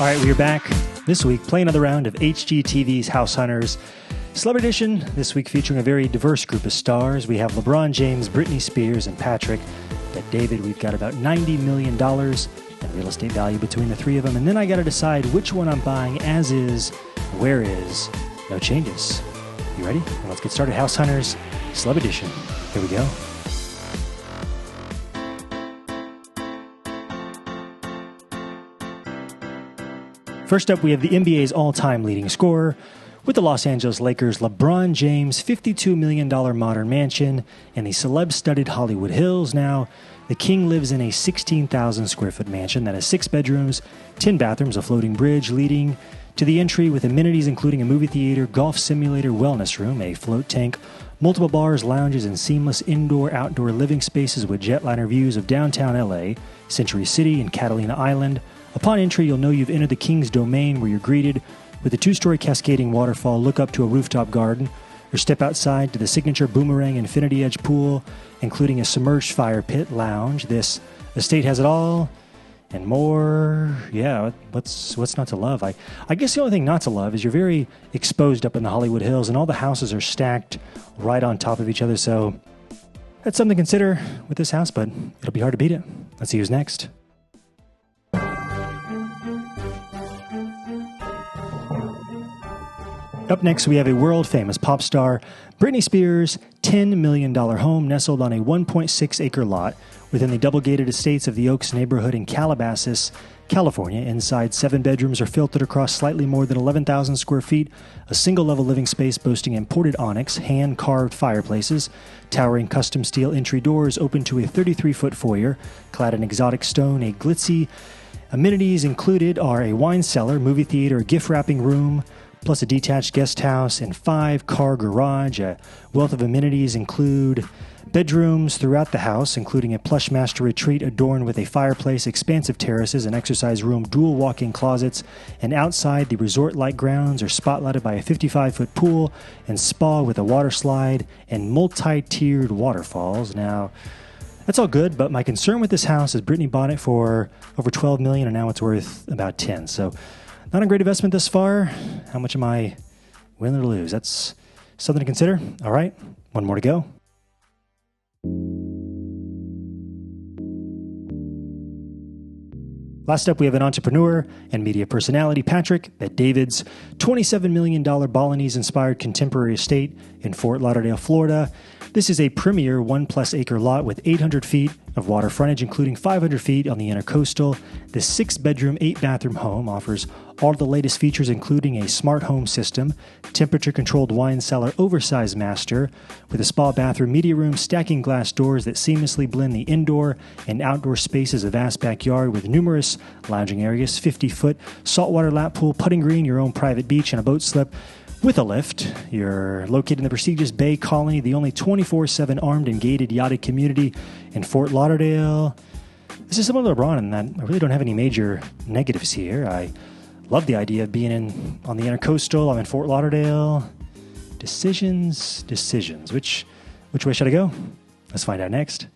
All right, we are back this week, playing another round of HGTV's House Hunters Celebrity Edition, this week featuring a very diverse group of stars. We have LeBron James, Britney Spears, and Patrick. BetDavid, we've got about $90 million in real estate value between the three of them. And then I got to decide which one I'm buying as is, where is, no changes. You ready? Well, let's get started. House Hunters Celebrity Edition. Here we go. First up, we have the NBA's all-time leading scorer with the Los Angeles Lakers, LeBron James' $52 million modern mansion in the celeb-studded Hollywood Hills. Now, the king lives in a 16,000 square foot mansion that has 6 bedrooms, 10 bathrooms, a floating bridge leading to the entry with amenities including a movie theater, golf simulator, wellness room, a float tank, multiple bars, lounges, and seamless indoor-outdoor living spaces with jetliner views of downtown LA, Century City, and Catalina Island. Upon entry, you'll know you've entered the king's domain, where you're greeted with a 2-story cascading waterfall, look up to a rooftop garden, or step outside to the signature Boomerang Infinity Edge pool, including a submerged fire pit lounge. This estate has it all and more. Yeah, what's not to love? I guess the only thing not to love is you're very exposed up in the Hollywood Hills, and all the houses are stacked right on top of each other. So that's something to consider with this house, but it'll be hard to beat it. Let's see who's next. Up next, we have a world-famous pop star, Britney Spears' $10 million home nestled on a 1.6-acre lot within the double-gated estates of the Oaks neighborhood in Calabasas, California. Inside, 7 bedrooms are filtered across slightly more than 11,000 square feet, a single-level living space boasting imported onyx, hand-carved fireplaces, towering custom steel entry doors open to a 33-foot foyer, clad in exotic stone, a glitzy. Amenities included are a wine cellar, movie theater, a gift-wrapping room, plus a detached guest house and 5-car garage. A wealth of amenities include bedrooms throughout the house, including a plush master retreat adorned with a fireplace, expansive terraces, an exercise room, dual walk-in closets, and outside the resort-like grounds are spotlighted by a 55-foot pool and spa with a water slide and multi-tiered waterfalls. Now, that's all good, but my concern with this house is Britney bought it for over $12 million, and now it's worth about $10 million. So not a great investment thus far. How much am I willing to lose? That's something to consider. All right, one more to go. Last up, we have an entrepreneur and media personality, Patrick, BetDavid's $27 million Balinese-inspired contemporary estate in Fort Lauderdale, Florida. This is a premier 1+ acre lot with 800 feet of water frontage, including 500 feet on the intercoastal. The 6-bedroom, 8-bathroom home offers all the latest features, including a smart home system, temperature-controlled wine cellar, oversized master, with a spa bathroom, media room, stacking glass doors that seamlessly blend the indoor and outdoor spaces, a vast backyard with numerous lounging areas, 50-foot saltwater lap pool, putting green, your own private beach, and a boat slip with a lift. You're located in the prestigious Bay Colony, the only 24/7 armed and gated yachted community in Fort Lauderdale. This is similar to LeBron in that I really don't have any major negatives here. I love the idea of being on the intercoastal. I'm in Fort Lauderdale. Decisions. Which way should I go? Let's find out next.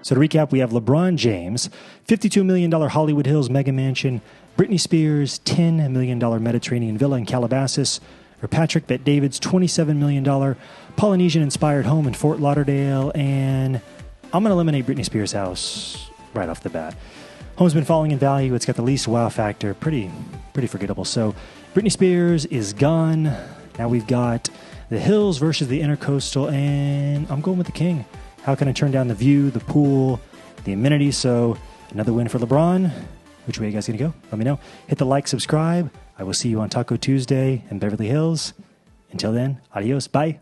So to recap, we have LeBron James, $52 million Hollywood Hills mega mansion, Britney Spears, $10 million Mediterranean villa in Calabasas, or Patrick BetDavid's $27 million Polynesian-inspired home in Fort Lauderdale, and I'm going to eliminate Britney Spears' house right off the bat. Home's been falling in value. It's got the least wow factor. Pretty forgettable. So Britney Spears is gone. Now we've got the Hills versus the Intercoastal, and I'm going with the King. How can I turn down the view, the pool, the amenities? So another win for LeBron. Which way are you guys going to go? Let me know. Hit the like, subscribe. I will see you on Taco Tuesday in Beverly Hills. Until then, adios. Bye.